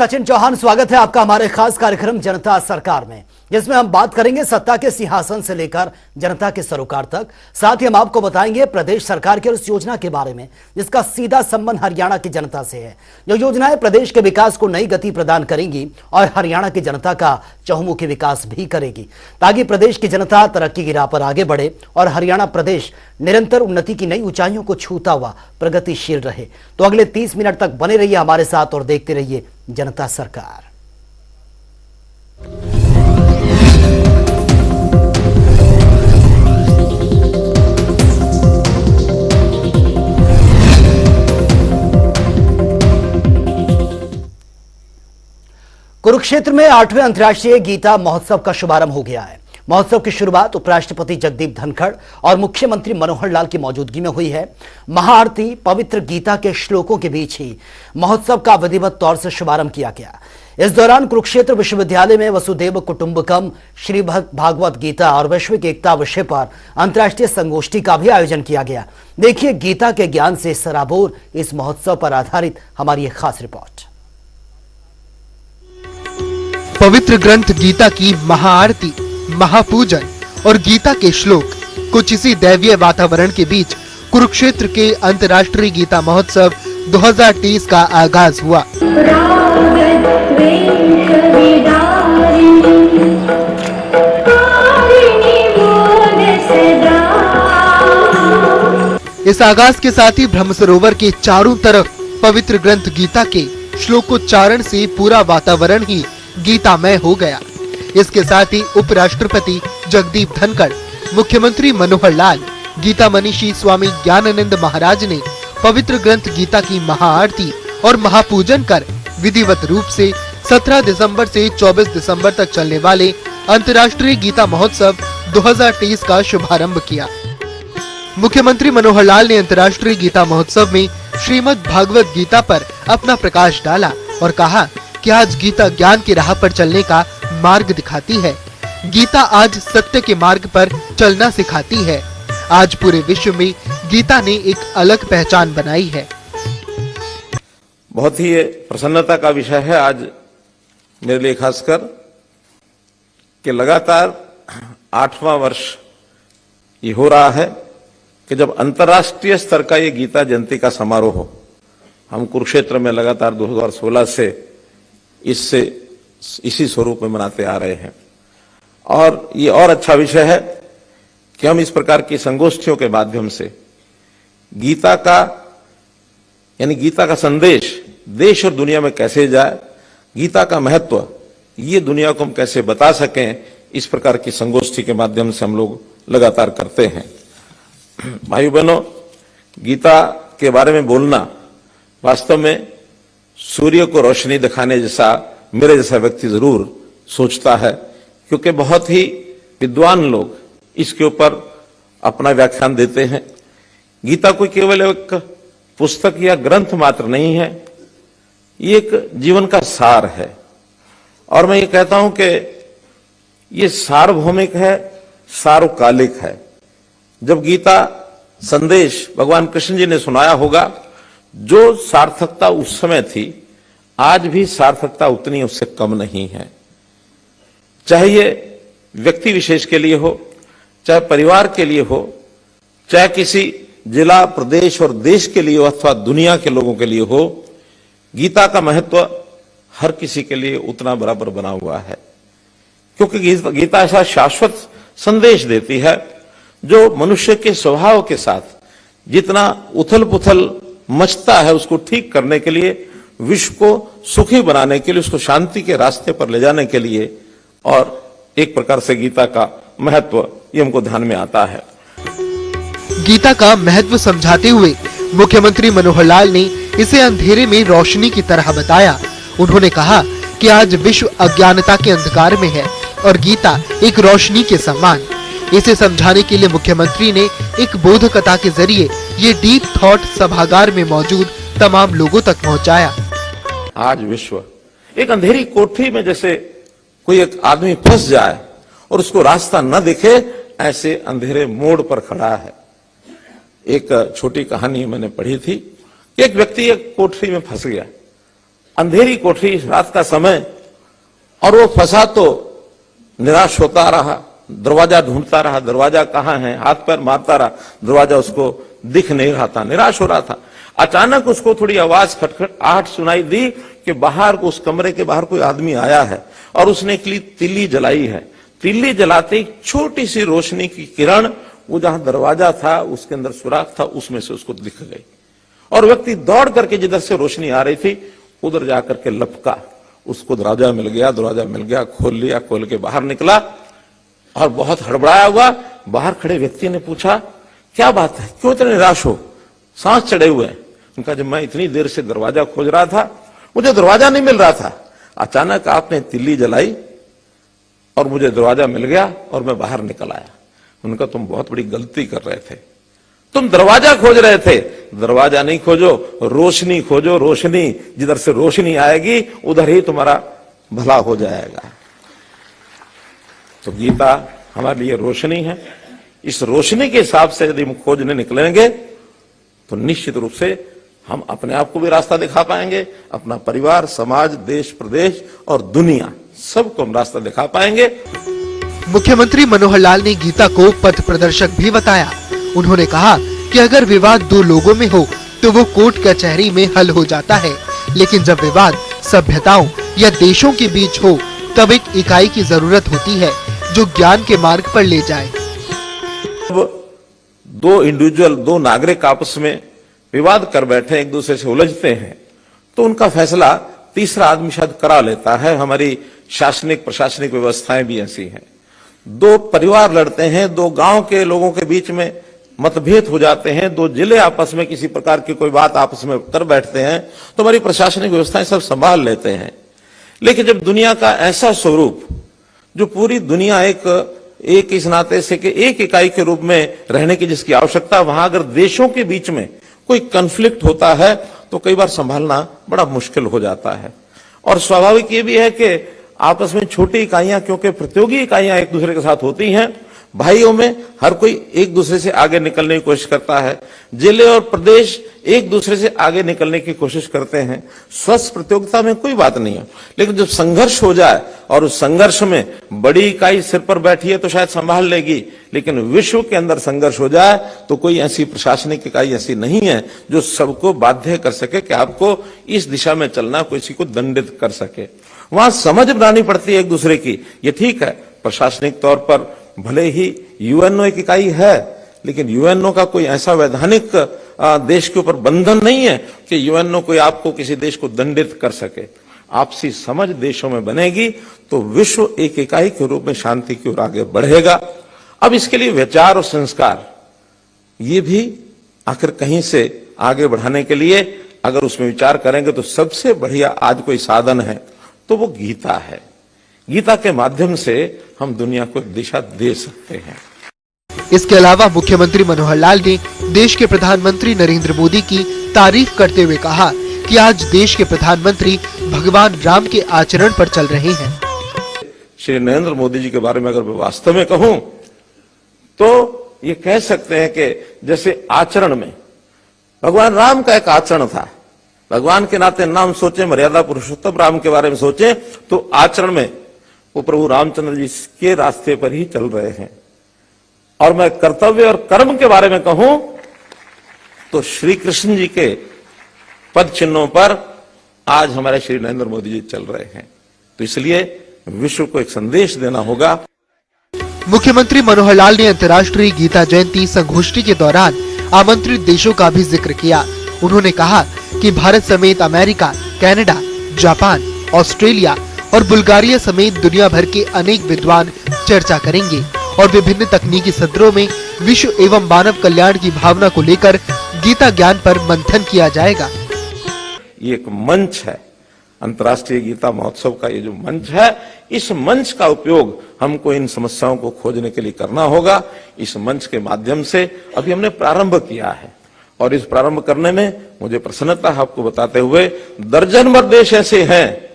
सचिन चौहान, स्वागत है आपका हमारे खास कार्यक्रम जनता सरकार में, जिसमें हम बात करेंगे सत्ता के सिंहासन से लेकर जनता के सरोकार तक। साथ ही हम आपको बताएंगे प्रदेश सरकार की उस योजना के बारे में जिसका सीधा संबंध हरियाणा की जनता से है। जो योजनाएं प्रदेश के विकास को नई गति प्रदान करेंगी और हरियाणा की जनता का चहुमुखी विकास भी करेगी, ताकि प्रदेश की जनता तरक्की की राह पर आगे बढ़े और हरियाणा प्रदेश निरंतर उन्नति की नई ऊंचाइयों को छूता हुआ प्रगतिशील रहे। तो अगले 30 मिनट तक बने रहिए हमारे साथ और देखते रहिए जनता सरकार। कुरुक्षेत्र में 8वें अंतर्राष्ट्रीय गीता महोत्सव का शुभारंभ हो गया है। महोत्सव की शुरुआत उपराष्ट्रपति जगदीप धनखड़ और मुख्यमंत्री मनोहर लाल की मौजूदगी में हुई है। महाआरती पवित्र गीता के श्लोकों के बीच ही महोत्सव का विधिवत तौर से शुभारंभ किया गया। इस दौरान कुरुक्षेत्र विश्वविद्यालय में वसुदेव कुटुंबकम, श्री भागवत गीता और वैश्विक एकता विषय पर अंतर्राष्ट्रीय संगोष्ठी का भी आयोजन किया गया। देखिए गीता के ज्ञान से सराबोर इस महोत्सव पर आधारित हमारी एक खास रिपोर्ट। पवित्र ग्रंथ गीता की महाआरती, महापूजन और गीता के श्लोक कुछ इसी दैवीय वातावरण के बीच कुरुक्षेत्र के अंतर्राष्ट्रीय गीता महोत्सव 2023 का आगाज हुआ। इस आगाज के साथ ही ब्रह्म सरोवर के चारों तरफ पवित्र ग्रंथ गीता के श्लोकोच्चारण से पूरा वातावरण ही गीतामय हो गया। इसके साथ ही उपराष्ट्रपति जगदीप धनखड़, मुख्यमंत्री मनोहर लाल, गीता मनीषी स्वामी ज्ञानानंद महाराज ने पवित्र ग्रंथ गीता की महाआरती और महापूजन कर विधिवत रूप से 17 दिसंबर से 24 दिसंबर तक चलने वाले अंतर्राष्ट्रीय गीता महोत्सव 2023 का शुभारंभ किया। मुख्यमंत्री मनोहर लाल ने अंतर्राष्ट्रीय गीता महोत्सव में श्रीमद् भागवत गीता पर अपना प्रकाश डाला और कहा कि आज गीता ज्ञान की राह पर चलने का मार्ग दिखाती है। गीता आज सत्य के मार्ग पर चलना सिखाती है। आज पूरे विश्व में गीता ने एक अलग पहचान बनाई है। बहुत ही प्रसन्नता का विषय है आज मेरे लिए, खासकर कि लगातार 8वां वर्ष ये हो रहा है कि जब अंतर्राष्ट्रीय स्तर का ये गीता जयंती का समारोह हो। हम कुरुक्षेत्र में लगातार 2016 से इसी स्वरूप में मनाते आ रहे हैं और ये और अच्छा विषय है कि हम इस प्रकार की संगोष्ठियों के माध्यम से गीता का यानी गीता का संदेश देश और दुनिया में कैसे जाए, गीता का महत्व ये दुनिया को हम कैसे बता सकें, इस प्रकार की संगोष्ठी के माध्यम से हम लोग लगातार करते हैं। भाई बहनों, गीता के बारे में बोलना वास्तव में सूर्य को रोशनी दिखाने जैसा मेरे जैसा व्यक्ति जरूर सोचता है, क्योंकि बहुत ही विद्वान लोग इसके ऊपर अपना व्याख्यान देते हैं। गीता कोई केवल एक पुस्तक या ग्रंथ मात्र नहीं है, ये एक जीवन का सार है। और मैं ये कहता हूं कि ये सार्वभौमिक है, सार्वकालिक है। जब गीता संदेश भगवान कृष्ण जी ने सुनाया होगा, जो सार्थकता उस समय थी, आज भी सार्थकता उतनी उससे कम नहीं है। चाहे ये व्यक्ति विशेष के लिए हो, चाहे परिवार के लिए हो, चाहे किसी जिला, प्रदेश और देश के लिए हो, अथवा दुनिया के लोगों के लिए हो, गीता का महत्व हर किसी के लिए उतना बराबर बना हुआ है। क्योंकि गीता ऐसा शाश्वत संदेश देती है जो मनुष्य के स्वभाव के साथ जितना उथल पुथल मचता है उसको ठीक करने के लिए, विश्व को सुखी बनाने के लिए, उसको शांति के रास्ते पर ले जाने के लिए, और एक प्रकार से गीता का महत्व ये हमको ध्यान में आता है। गीता का महत्व समझाते हुए मुख्यमंत्री मनोहर लाल ने इसे अंधेरे में रोशनी की तरह बताया। उन्होंने कहा कि आज विश्व अज्ञानता के अंधकार में है और गीता एक रोशनी के समान। इसे समझाने के लिए मुख्यमंत्री ने एक बोध कथा के जरिए ये डीप थॉट सभागार में मौजूद तमाम लोगों तक पहुंचाया। आज विश्व एक अंधेरी कोठरी में जैसे कोई एक आदमी फंस जाए और उसको रास्ता न दिखे, ऐसे अंधेरे मोड़ पर खड़ा है। एक छोटी कहानी मैंने पढ़ी थी कि एक व्यक्ति एक कोठरी में फंस गया अंधेरी कोठरी, रात का समय, और वो फंसा तो निराश होता रहा, दरवाजा ढूंढता रहा, दरवाजा कहाँ है, हाथ पैर मारता रहा, दरवाजा उसको दिख नहीं रहा था, निराश हो रहा था। अचानक उसको थोड़ी आवाज, खटखटाहट सुनाई दी कि बाहर, उस कमरे के बाहर कोई आदमी आया है और उसने एक तिल्ली जलाई है। तिल्ली जलाते ही छोटी सी रोशनी की किरण वो जहां दरवाजा था उसके अंदर सुराख था उसमें से उसको दिख गई, और व्यक्ति दौड़ करके जिधर से रोशनी आ रही थी उधर जाकर के लपका, उसको दरवाजा मिल गया, खोल लिया, खोल के बाहर निकला और बहुत हड़बड़ाया हुआ बाहर खड़े व्यक्ति ने पूछा, क्या बात है, क्यों इतने निराश हो, सांस चढ़े हुए हैं? उनका, जब मैं इतनी देर से दरवाजा खोज रहा था मुझे दरवाजा नहीं मिल रहा था, अचानक आपने तिल्ली जलाई और मुझे दरवाजा मिल गया और मैं बाहर निकल आया। उनका, तुम बहुत बड़ी गलती कर रहे थे, तुम दरवाजा खोज रहे थे, दरवाजा नहीं खोजो, रोशनी खोजो, रोशनी, जिधर से रोशनी आएगी उधर ही तुम्हारा भला हो जाएगा। तो गीता हमारे लिए रोशनी है, इस रोशनी के हिसाब से यदि हम खोजने निकलेंगे तो निश्चित रूप से हम अपने आप को भी रास्ता दिखा पाएंगे, अपना परिवार, समाज, देश, प्रदेश और दुनिया सबको हम रास्ता दिखा पाएंगे। मुख्यमंत्री मनोहर लाल ने गीता को पथ प्रदर्शक भी बताया। उन्होंने कहा कि अगर विवाद दो लोगों में हो तो वो कोर्ट कचहरी में हल हो जाता है, लेकिन जब विवाद सभ्यताओं या देशों के बीच हो तब एक इकाई की जरूरत होती है जो ज्ञान के मार्ग पर ले जाए। दो नागरिक आपस में विवाद कर बैठे, एक दूसरे से उलझते हैं, तो उनका फैसला तीसरा आदमी शायद करा लेता है। हमारी शासनिक प्रशासनिक व्यवस्थाएं भी ऐसी हैं। दो परिवार लड़ते हैं, दो गांव के लोगों के बीच में मतभेद हो जाते हैं, दो जिले आपस में किसी प्रकार की कोई बात आपस में कर बैठते हैं, तो हमारी प्रशासनिक व्यवस्थाएं सब संभाल लेते हैं। लेकिन जब दुनिया का ऐसा स्वरूप, जो पूरी दुनिया एक इस नाते से कि एक इकाई के रूप में रहने की जिसकी आवश्यकता, वहां अगर देशों के बीच में कोई कन्फ्लिक्ट होता है तो कई बार संभालना बड़ा मुश्किल हो जाता है। और स्वाभाविक ये भी है कि आपस में छोटी इकाइयां, क्योंकि प्रतियोगी इकाइयां एक दूसरे के साथ होती हैं, भाइयों में हर कोई एक दूसरे से आगे निकलने की कोशिश करता है, जिले और प्रदेश एक दूसरे से आगे निकलने की कोशिश करते हैं। स्वस्थ प्रतियोगिता में कोई बात नहीं है, लेकिन जब संघर्ष हो जाए और उस संघर्ष में बड़ी इकाई सिर पर बैठी है तो शायद संभाल लेगी, लेकिन विश्व के अंदर संघर्ष हो जाए तो कोई ऐसी प्रशासनिक इकाई ऐसी नहीं है जो सबको बाध्य कर सके कि आपको इस दिशा में चलना, किसी को दंडित कर सके। वहां समझ बनानी पड़ती है एक दूसरे की। ये ठीक है, प्रशासनिक तौर पर भले ही यूएनओ एक इकाई है, लेकिन यूएनओ का कोई ऐसा वैधानिक देश के ऊपर बंधन नहीं है कि यूएनओ कोई आपको किसी देश को दंडित कर सके। आपसी समझ देशों में बनेगी तो विश्व एक इकाई के रूप में शांति की ओर आगे बढ़ेगा। अब इसके लिए विचार और संस्कार, ये भी आखिर कहीं से आगे बढ़ाने के लिए अगर उसमें विचार करेंगे तो सबसे बढ़िया आज कोई साधन है तो वो गीता है। गीता के माध्यम से हम दुनिया को दिशा दे सकते हैं। इसके अलावा मुख्यमंत्री मनोहर लाल ने देश के प्रधानमंत्री नरेंद्र मोदी की तारीफ करते हुए कहा कि आज देश के प्रधानमंत्री भगवान राम के आचरण पर चल रहे हैं। श्री नरेंद्र मोदी जी के बारे में अगर मैं वास्तव में कहूं तो ये कह सकते हैं कि जैसे आचरण में भगवान राम का एक आचरण था, भगवान के नाते नाम सोचे, मर्यादा पुरुषोत्तम राम के बारे में सोचे, तो आचरण में वो प्रभु रामचंद्र जी के रास्ते पर ही चल रहे हैं। और मैं कर्तव्य और कर्म के बारे में कहूं तो श्री कृष्ण जी के पद चिन्हों पर आज हमारे श्री नरेंद्र मोदी जी चल रहे हैं। तो इसलिए विश्व को एक संदेश देना होगा। मुख्यमंत्री मनोहर लाल ने अंतर्राष्ट्रीय गीता जयंती संगोष्ठी के दौरान आमंत्रित देशों का भी जिक्र किया। उन्होंने कहा कि भारत समेत अमेरिका, कनाडा, जापान, ऑस्ट्रेलिया और बुल्गारिया समेत दुनिया भर के अनेक विद्वान चर्चा करेंगे और विभिन्न तकनीकी सत्रों में विश्व एवं मानव कल्याण की भावना को लेकर गीता ज्ञान पर मंथन किया जाएगा। ये एक मंच है, अंतर्राष्ट्रीय गीता महोत्सव का ये जो मंच है, इस मंच का उपयोग हमको इन समस्याओं को खोजने के लिए करना होगा। इस मंच के माध्यम से अभी हमने प्रारंभ किया है और इस प्रारंभ करने में मुझे प्रसन्नता है आपको बताते हुए, दर्जन भर देश ऐसे हैं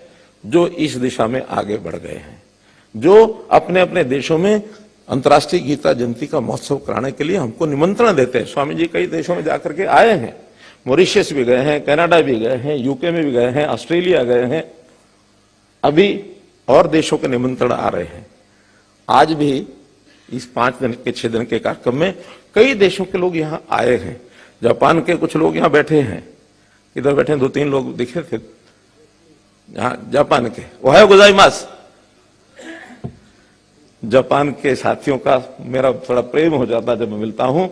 जो इस दिशा में आगे बढ़ गए हैं, जो अपने अपने देशों में अंतर्राष्ट्रीय गीता जयंती का महोत्सव कराने के लिए हमको निमंत्रण देते हैं। स्वामी जी कई देशों में जाकर के आए हैं, मॉरिशस भी गए हैं, कनाडा भी गए हैं, यूके में भी गए हैं, ऑस्ट्रेलिया गए हैं, अभी और देशों के निमंत्रण आ रहे हैं। आज भी इस 5 दिन के 6 दिन के कार्यक्रम में कई देशों के लोग यहाँ आए हैं। जापान के कुछ लोग यहाँ बैठे हैं, इधर बैठे 2-3 लोग दिखे थे यहाँ जापान के। ओहायो गोजाइमास। जापान के साथियों का मेरा थोड़ा प्रेम हो जाता है जब मैं मिलता हूं,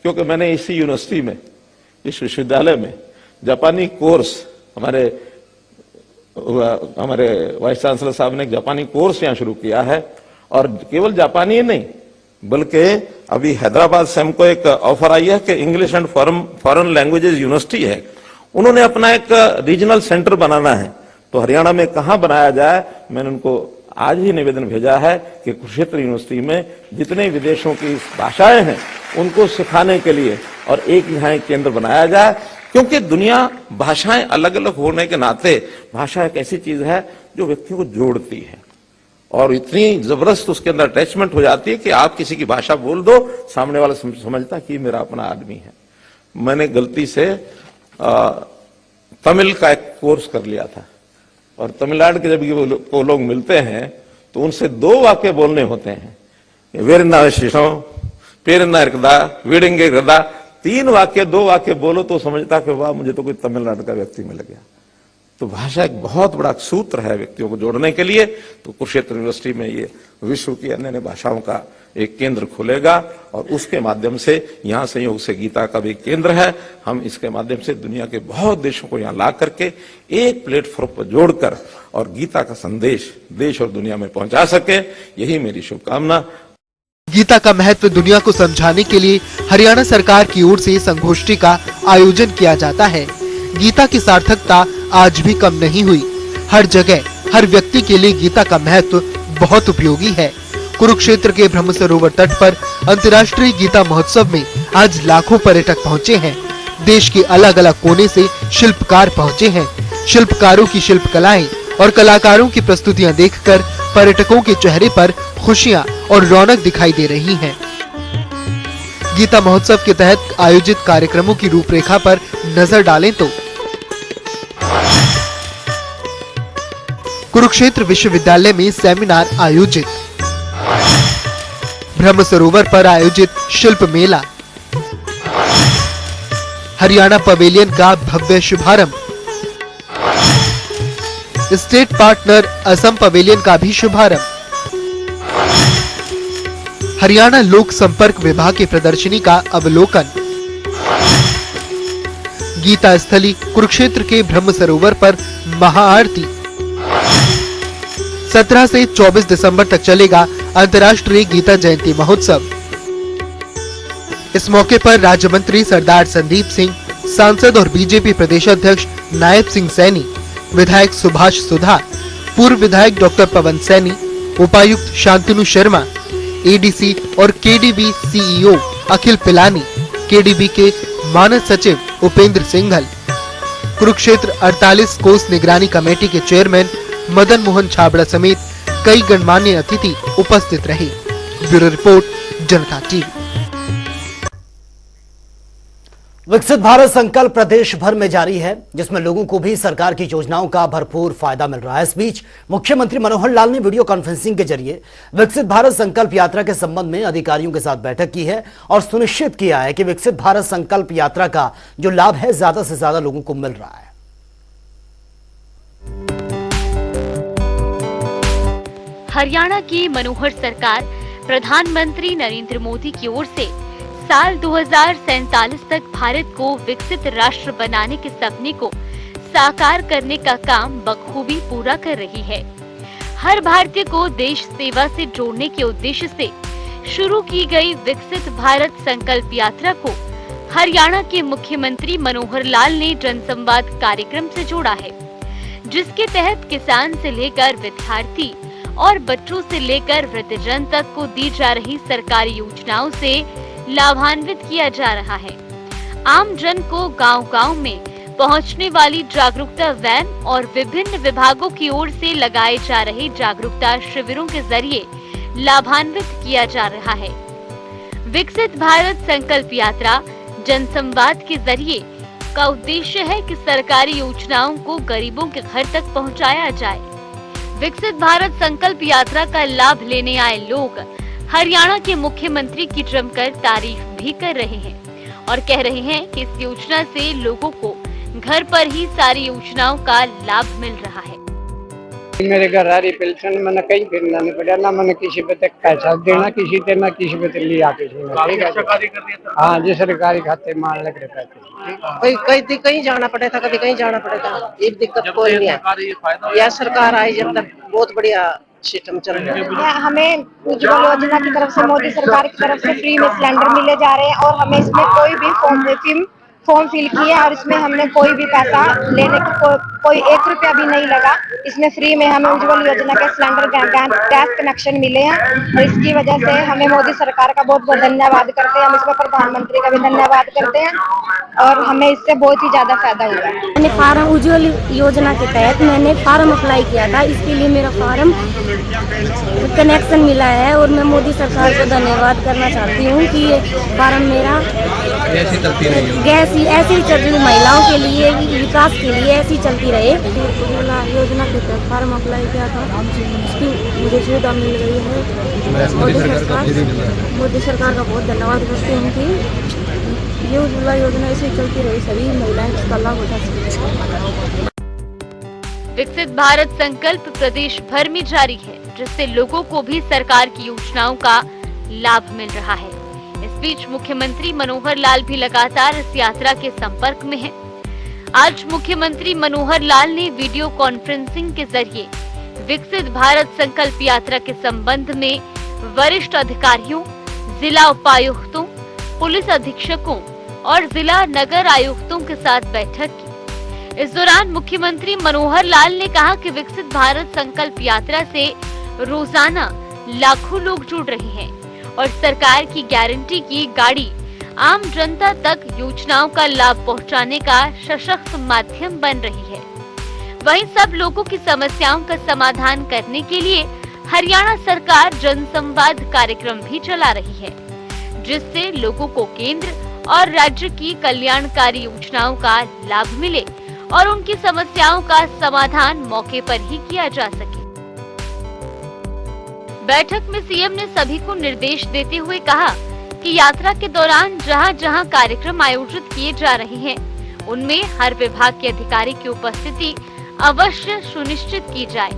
क्योंकि मैंने इसी यूनिवर्सिटी में, इस विश्वविद्यालय में जापानी कोर्स, हमारे वाइस चांसलर साहब ने एक जापानी कोर्स यहाँ शुरू किया है। और केवल जापानी ही नहीं, बल्कि अभी हैदराबाद से हमको एक ऑफर आई है कि English and foreign languages university है, उन्होंने अपना एक रीजनल सेंटर बनाना है। तो हरियाणा में कहाँ बनाया जाए, मैंने उनको आज ही निवेदन भेजा है कि कुरुक्षेत्र यूनिवर्सिटी में जितने विदेशों की भाषाएं हैं उनको सिखाने के लिए और एक यहाँ केंद्र बनाया जाए, क्योंकि दुनिया भाषाएं अलग अलग होने के नाते भाषा एक ऐसी चीज है जो व्यक्तियों को जोड़ती है और इतनी जबरदस्त उसके अंदर अटैचमेंट हो जाती है कि आप किसी की भाषा बोल दो, सामने वाला समझता कि मेरा अपना आदमी है। मैंने गलती से तमिल का एक कोर्स कर लिया था और तमिलनाडु के जब वो लोग मिलते हैं तो उनसे 2 वाक्य बोलने होते हैं, वेरना शिशो पेरना इरकदा वीडेंगे इरकदा। 3 वाक्य 2 वाक्य बोलो तो समझता कि वाह मुझे तो कोई तमिलनाडु का व्यक्ति मिल गया। तो भाषा एक बहुत बड़ा सूत्र है व्यक्तियों को जोड़ने के लिए। तो कुरुक्षेत्र यूनिवर्सिटी में ये विश्व की अन्य भाषाओं का एक केंद्र खुलेगा और उसके माध्यम से यहाँ संयोग से गीता का भी केंद्र है। हम इसके माध्यम से दुनिया के बहुत देशों को यहाँ ला करके एक प्लेटफॉर्म पर जोड़कर और गीता का संदेश देश और दुनिया में पहुंचा सके, यही मेरी शुभकामना। गीता का महत्व दुनिया को समझाने के लिए हरियाणा सरकार की ओर से संगोष्ठी का आयोजन किया जाता है। गीता की सार्थकता आज भी कम नहीं हुई। हर जगह हर व्यक्ति के लिए गीता का महत्व बहुत उपयोगी है। कुरुक्षेत्र के ब्रह्म सरोवर तट पर अंतर्राष्ट्रीय गीता महोत्सव में आज लाखों पर्यटक पहुंचे हैं। देश के अलग अलग कोने से शिल्पकार पहुंचे हैं। शिल्पकारों की शिल्पकलाएं और कलाकारों की प्रस्तुतियां देखकर पर्यटकों के चेहरे पर खुशियां और रौनक दिखाई दे रही है। गीता महोत्सव के तहत आयोजित कार्यक्रमों की रूपरेखा पर नजर डालें तो कुरुक्षेत्र विश्वविद्यालय में सेमिनार आयोजित, ब्रह्म सरोवर पर आयोजित शिल्प मेला, हरियाणा पवेलियन का भव्य शुभारंभ, स्टेट पार्टनर असम पवेलियन का भी शुभारंभ, हरियाणा लोक संपर्क विभाग की प्रदर्शनी का अवलोकन, गीता स्थली कुरुक्षेत्र के ब्रह्म सरोवर पर महाआरती। 17 से 24 दिसंबर तक चलेगा अंतर्राष्ट्रीय गीता जयंती महोत्सव। इस मौके पर राज्य मंत्री सरदार संदीप सिंह, सांसद और बीजेपी प्रदेश अध्यक्ष नायब सिंह सैनी, विधायक सुभाष सुधार, पूर्व विधायक डॉक्टर पवन सैनी, उपायुक्त शांतनु शर्मा, एडीसी और केडीबी सीईओ अखिल पिलानी, केडीबी के मानद सचिव उपेंद्र सिंघल, कुरुक्षेत्र 48 कोस निगरानी कमेटी के चेयरमैन मदन मोहन छाबड़ा समेत कई गणमान्य अतिथि उपस्थित रहे। ब्यूरो रिपोर्ट, जनता टीवी। विकसित भारत संकल्प प्रदेश भर में जारी है, जिसमें लोगों को भी सरकार की योजनाओं का भरपूर फायदा मिल रहा है। इस बीच मुख्यमंत्री मनोहर लाल ने वीडियो कॉन्फ्रेंसिंग के जरिए विकसित भारत संकल्प यात्रा के संबंध में अधिकारियों के साथ बैठक की है और सुनिश्चित किया है कि विकसित भारत संकल्प यात्रा का जो लाभ है ज्यादा से ज्यादा लोगों को मिल रहा है। हरियाणा की मनोहर सरकार प्रधानमंत्री नरेंद्र मोदी की ओर से साल 2047 तक भारत को विकसित राष्ट्र बनाने के सपने को साकार करने का काम बखूबी पूरा कर रही है। हर भारतीय को देश सेवा से जोड़ने के उद्देश्य से शुरू की गई विकसित भारत संकल्प यात्रा को हरियाणा के मुख्यमंत्री मनोहर लाल ने जनसंवाद कार्यक्रम से जोड़ा है, जिसके तहत किसान से लेकर विद्यार्थी और बच्चों से लेकर वृद्धजन तक को दी जा रही सरकारी योजनाओं से लाभान्वित किया जा रहा है। आम जन को गांव-गांव में पहुंचने वाली जागरूकता वैन और विभिन्न विभागों की ओर से लगाए जा रहे जागरूकता शिविरों के जरिए लाभान्वित किया जा रहा है। विकसित भारत संकल्प यात्रा जनसंवाद के जरिए का उद्देश्य है कि सरकारी योजनाओं को गरीबों के घर तक पहुंचाया जाए। विकसित भारत संकल्प यात्रा का लाभ लेने आए लोग हरियाणा के मुख्यमंत्री की जमकर तारीफ भी कर रहे हैं और कह रहे हैं कि इस योजना से लोगों को घर पर ही सारी योजनाओं का लाभ मिल रहा है। मेरे घर आ रही पेंशन मैंने कहीं फिरना नहीं पड़ा, ना मैंने किसी पे तक पैसा देना किसी पे, ना किसी पे लिया किसी ने। हाँ जी, सरकारी खाते मान लग रहे थे। कहीं जाना पड़ा था, कभी कहीं जाना पड़ा था, एक दिक्कत कोई नहीं है। यह सरकार आई जब तक बहुत बढ़िया सिस्टम चल रहा है। हमें उज्ज्वल योजना की तरफ से, मोदी सरकार की तरफ से फ्री में सिलेंडर मिले जा रहे हैं और हमें इसमें कोई भी फॉर्म फिल किया और इसमें हमने कोई भी पैसा लेने की कोई 1 रुपया भी नहीं लगा। इसमें फ्री में हमें उज्ज्वल योजना के सिलेंडर गैस कनेक्शन मिले हैं और इसकी वजह से हमें मोदी सरकार का बहुत बहुत धन्यवाद करते हैं। हम इसमें प्रधानमंत्री का भी धन्यवाद करते हैं और हमें इससे बहुत ही ज्यादा फायदा हुआ है। मैंने फार्म उज्ज्वल योजना के तहत मैंने फार्म अप्लाई किया था, इसके लिए मेरा फार्म कनेक्शन मिला है और मैं मोदी सरकार को धन्यवाद करना चाहती हूँ कि ये फार्म मेरा गैस ऐसे ही चल रही, महिलाओं के लिए विकास के लिए ऐसी चलती रहे। योजना के तहत फार्म अप्लाई किया था, उसकी मुझे सुविधा मिल गई है। मोदी सरकार का बहुत धन्यवाद करती हूँ कि ये उज्ज्वला योजना ऐसे ही चलती रही, सभी महिलाएं इसका लाभ उठा सकें। विकसित भारत संकल्प प्रदेश भर में जारी है, जिससे लोगों को भी सरकार की योजनाओं का लाभ मिल रहा है। इस बीच मुख्यमंत्री मनोहर लाल भी लगातार इस यात्रा के संपर्क में हैं। आज मुख्यमंत्री मनोहर लाल ने वीडियो कॉन्फ्रेंसिंग के जरिए विकसित भारत संकल्प यात्रा के संबंध में वरिष्ठ अधिकारियों, जिला उपायुक्तों, पुलिस अधीक्षकों और जिला नगर आयुक्तों के साथ बैठक की। इस दौरान मुख्यमंत्री मनोहर लाल ने कहा कि विकसित भारत संकल्प यात्रा से रोजाना लाखों लोग जुड़ रहे हैं और सरकार की गारंटी की गाड़ी आम जनता तक योजनाओं का लाभ पहुंचाने का सशक्त माध्यम बन रही है। वहीं सब लोगों की समस्याओं का समाधान करने के लिए हरियाणा सरकार जनसंवाद कार्यक्रम भी चला रही है, जिससे लोगों को केंद्र और राज्य की कल्याणकारी योजनाओं का लाभ मिले और उनकी समस्याओं का समाधान मौके पर ही किया जा सके। बैठक में सीएम ने सभी को निर्देश देते हुए कहा कि यात्रा के दौरान जहां जहां कार्यक्रम आयोजित किए जा रहे हैं, उनमें हर विभाग के अधिकारी की उपस्थिति अवश्य सुनिश्चित की जाए,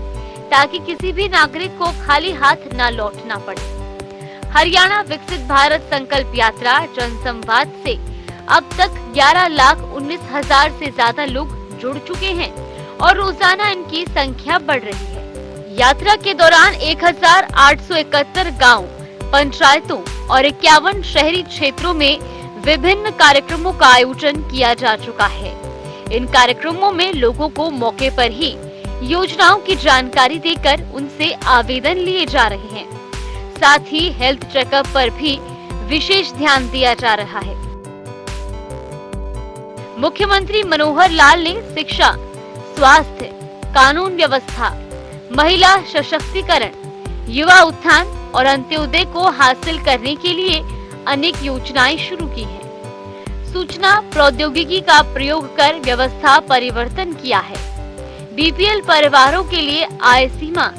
ताकि किसी भी नागरिक को खाली हाथ न लौटना पड़े। हरियाणा विकसित भारत संकल्प यात्रा जनसंवाद से अब तक 11,19,000 से ज्यादा लोग जुड़ चुके हैं और रोजाना इनकी संख्या बढ़ रही है। यात्रा के दौरान 1,871 गांव, पंचायतों और 51 शहरी क्षेत्रों में विभिन्न कार्यक्रमों का आयोजन किया जा चुका है। इन कार्यक्रमों में लोगों को मौके पर ही योजनाओं की जानकारी देकर उनसे आवेदन लिए जा रहे हैं। साथ ही हेल्थ चेकअप पर भी विशेष ध्यान दिया जा रहा है। मुख्यमंत्री मनोहर लाल ने शिक्षा, स्वास्थ्य, कानून व्यवस्था, महिला सशक्तिकरण, युवा उत्थान और अंत्योदय को हासिल करने के लिए अनेक योजनाएं शुरू की हैं। सूचना प्रौद्योगिकी का प्रयोग कर व्यवस्था परिवर्तन किया है। बीपीएल परिवारों के लिए आय सीमा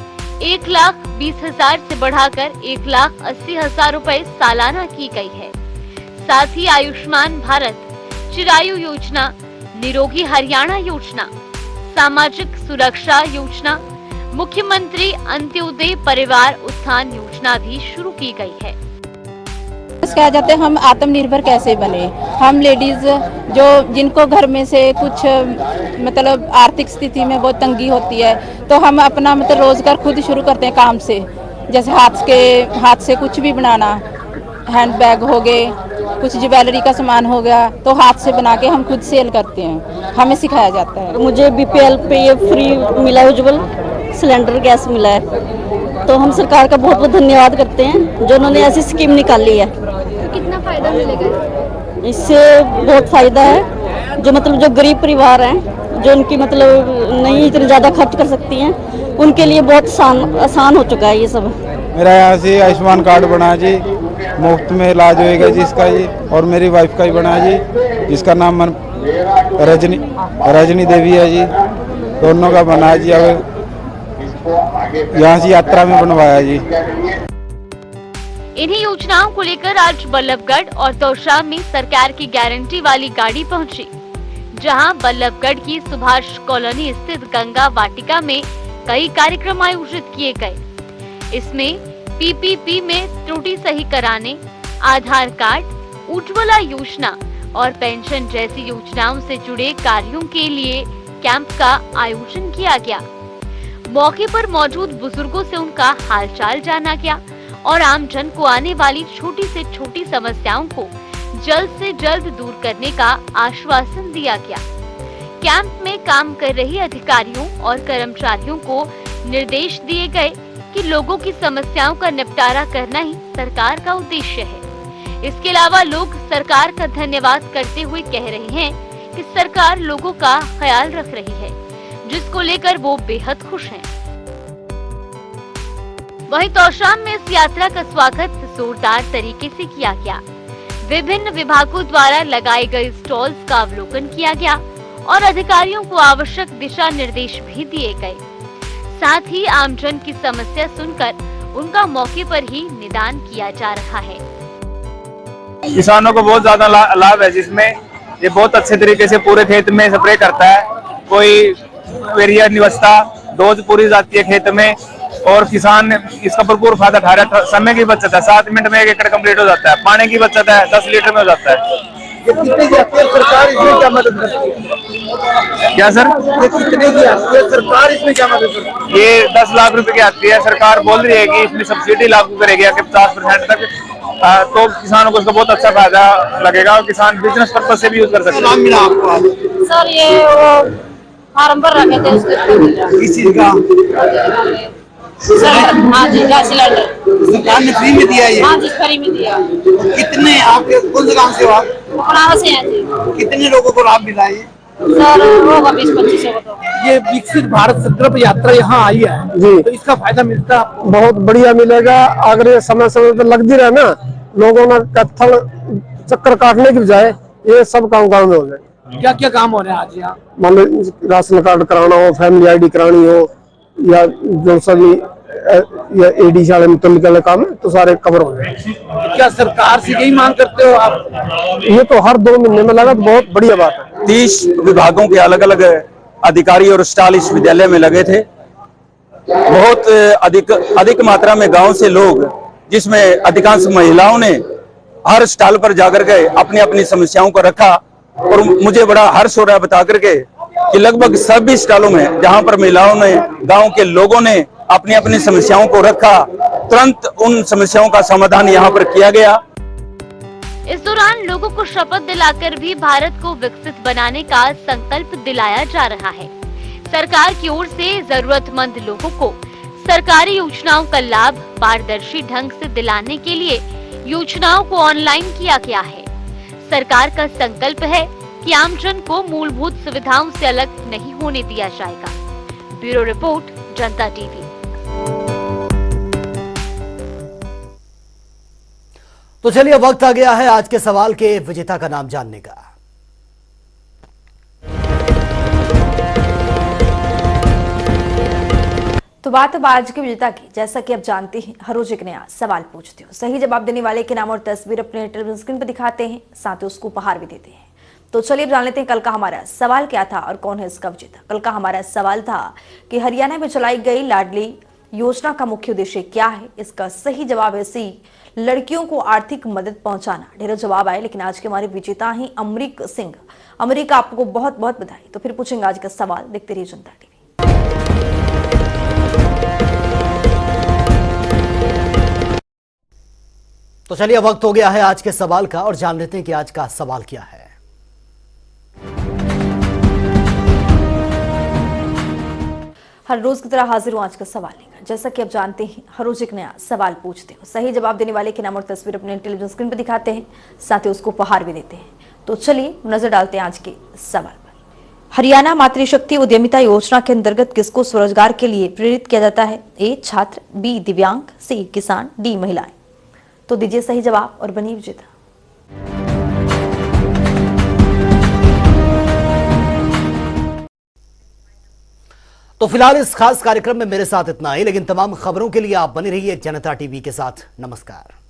1,20,000 से बढ़ाकर 1,80,000 रुपए सालाना की गई है। साथ ही आयुष्मान भारत, चिरायु योजना, निरोगी हरियाणा योजना, सामाजिक सुरक्षा योजना, मुख्यमंत्री अंत्योदय परिवार उत्थान योजना भी शुरू की गई है। कहा जाता है हम आत्मनिर्भर कैसे बने। हम लेडीज जो जिनको घर में से कुछ मतलब आर्थिक स्थिति में बहुत तंगी होती है, तो हम अपना मतलब रोजगार खुद शुरू करते हैं काम से। जैसे हाथ से कुछ भी बनाना, हैंड बैग हो गए, कुछ ज्वेलरी का सामान हो गया, तो हाथ से बना के हम खुद सेल करते हैं, हमें सिखाया जाता है। मुझे बीपीएल पे ये फ्री मिला, उज्ज्वल सिलेंडर गैस मिला है, तो हम सरकार का बहुत बहुत धन्यवाद करते हैं जो उन्होंने ऐसी स्कीम निकाली है। कितना फायदा मिलेगा इससे? बहुत फायदा है। जो मतलब जो गरीब परिवार हैं, जो उनकी मतलब नहीं इतने ज़्यादा खर्च कर सकती हैं, उनके लिए बहुत आसान हो चुका है ये सब। मेरा यहाँ से आयुष्मान कार्ड बना जी, मुफ्त में इलाज होएगा जिसका जी, और मेरी वाइफ का ही बना जी, जिसका नाम रजनी देवी है जी, दोनों का बना है जी। अब यहाँ से यात्रा में बनवाया जी। इन्हीं योजनाओं को लेकर आज बल्लभगढ़ और तोशाम में सरकार की गारंटी वाली गाड़ी पहुंची, जहां बल्लभगढ़ की सुभाष कॉलोनी स्थित गंगा वाटिका में कई कार्यक्रम आयोजित किए गए। इसमें पीपीपी में त्रुटि सही कराने, आधार कार्ड, उज्ज्वला योजना और पेंशन जैसी योजनाओं से जुड़े कार्यों के लिए कैंप का आयोजन किया गया। मौके पर मौजूद बुजुर्गों से उनका हालचाल जाना गया और आमजन को आने वाली छोटी से छोटी समस्याओं को जल्द से जल्द दूर करने का आश्वासन दिया गया। कैंप में काम कर रही अधिकारियों और कर्मचारियों को निर्देश दिए गए कि लोगों की समस्याओं का निपटारा करना ही सरकार का उद्देश्य है। इसके अलावा लोग सरकार का धन्यवाद करते हुए कह रहे हैं कि सरकार लोगों का ख्याल रख रही है, जिसको लेकर वो बेहद खुश हैं। वहीं तोशाम में इस यात्रा का स्वागत जोरदार तरीके से किया गया। विभिन्न विभागों द्वारा लगाए गए स्टॉल्स का अवलोकन किया गया और अधिकारियों को आवश्यक दिशा निर्देश भी दिए गए। साथ ही आमजन की समस्या सुनकर उनका मौके पर ही निदान किया जा रहा है। किसानों को बहुत ज्यादा लाभ है, जिसमें ये बहुत अच्छे तरीके से पूरे खेत में स्प्रे करता है, कोई एरिया नहीं बचता, डोज पूरी जाती है खेत में और किसान इसका भरपूर फायदा उठा रहा है। समय की बचत है, 7 मिनट में 1 एकड़ कंप्लीट हो जाता है। पानी की बचत है, 10 लीटर में हो जाता है। ये कितने की आती है सरकार, इसमें क्या मदद करती है? क्या सर? ये कितने की आती है सरकार, इसमें क्या मदद करती है? ये 10 लाख रुपए की आती है। सरकार बोल रही है कि इसमें सब्सिडी लागू करेगी 50% तक, तो किसानों को इसका बहुत अच्छा फायदा लगेगा और किसान बिजनेस पर्पज से भी यूज कर सकते हैं। सर ये वो फार्म भर रखे थे उसके किस चीज का? हाँ जी, गैस सिलेंडर सरकार ने फ्री में दिया ये? हाँ जी, फ्री में दिया। कितने आपके कौन से गाँव से हो आप? अपना से हैं जी। कितने लोगों को लाभ मिला है? सर होगा 20-25 को। तो ये विकसित भारत संकल्प यात्रा यहाँ आई है जी, तो इसका फायदा मिलता है आपको? बहुत बढ़िया मिलेगा। अगर ये समय समय पर लगती रहे ना, लोगों ने कत्थल चक्कर काटने की बजाय ये सब काम गाँव में हो जाए। क्या क्या काम हो रहे हैं आज यहाँ? मान लो राशन कार्ड कराना हो, फैमिली ID करानी हो, या जो सभी या AD शाले में निकलने काम है, तो सारे कवर हो जाए। क्या सरकार से यही मांग करते हो आप? ये तो हर 2 महीने में लगा, तो बहुत बढ़िया बात है। 30 विभागों के अलग अलग अधिकारी और स्टाल इस विद्यालय में लगे थे। बहुत अधिक मात्रा में गांव से लोग, जिसमें अधिकांश महिलाओं ने हर स्टाल पर जाकर के अपनी अपनी समस्याओं को रखा और मुझे बड़ा हर्ष हो रहा है बता करके कि लगभग सभी स्टालों में जहां पर महिलाओं ने, गांव के लोगों ने अपनी अपनी समस्याओं को रखा, तुरंत उन समस्याओं का समाधान यहां पर किया गया। इस दौरान लोगों को शपथ दिलाकर भी भारत को विकसित बनाने का संकल्प दिलाया जा रहा है। सरकार की ओर से जरूरतमंद लोगों को सरकारी योजनाओं का लाभ पारदर्शी ढंग से दिलाने के लिए योजनाओं को ऑनलाइन किया गया है। सरकार का संकल्प है कि आमजन को मूलभूत सुविधाओं से अलग नहीं होने दिया जाएगा। ब्यूरो रिपोर्ट, जनता टीवी। तो चलिए वक्त आ गया है आज के सवाल के विजेता का नाम जानने का। तो बात अब आज के विजेता की। जैसा कि आप जानते हैं, हर रोज एक नया सवाल पूछते हो। सही जवाब देने वाले के नाम और तस्वीर अपने टेलीविजन स्क्रीन पर दिखाते हैं, साथ ही उसको उपहार भी देते हैं। तो चलिए जान लेते हैं कल का हमारा सवाल क्या था और कौन है इसका विजेता। कल का हमारा सवाल था कि हरियाणा में चलाई गई लाडली योजना का मुख्य उद्देश्य क्या है। इसका सही जवाब है सी, लड़कियों को आर्थिक मदद पहुंचाना। ढेरों जवाब आए, लेकिन आज के हमारे विजेता हैं अमरीक सिंह। अमरीक, आपको बहुत बहुत बधाई। तो फिर पूछेंगे आज का सवाल, देखते रहिए जनता टीवी। तो चलिए वक्त हो गया है आज के सवाल का और जान लेते हैं कि आज का सवाल क्या है। हर रोज की तरह हाजिर हूं आज का सवाल लेकर। जैसा कि आप जानते हैं, हर रोज एक नया सवाल पूछते हो। सही जवाब देने वाले के नाम और तस्वीर अपने टेलीविजन स्क्रीन पर दिखाते हैं, साथ ही उसको उपहार भी देते हैं। तो चलिए नजर डालते हैं आज के सवाल पर। हरियाणा मातृशक्ति उद्यमिता योजना के अंतर्गत किसको स्वरोजगार के लिए प्रेरित किया जाता है। ए छात्र, बी दिव्यांग, सी किसान, डी महिलाएं। तो दीजिए सही जवाब और बनिए विजेता। तो फिलहाल इस खास कार्यक्रम में मेरे साथ इतना ही, लेकिन तमाम खबरों के लिए आप बने रहिए जनता टीवी के साथ। नमस्कार।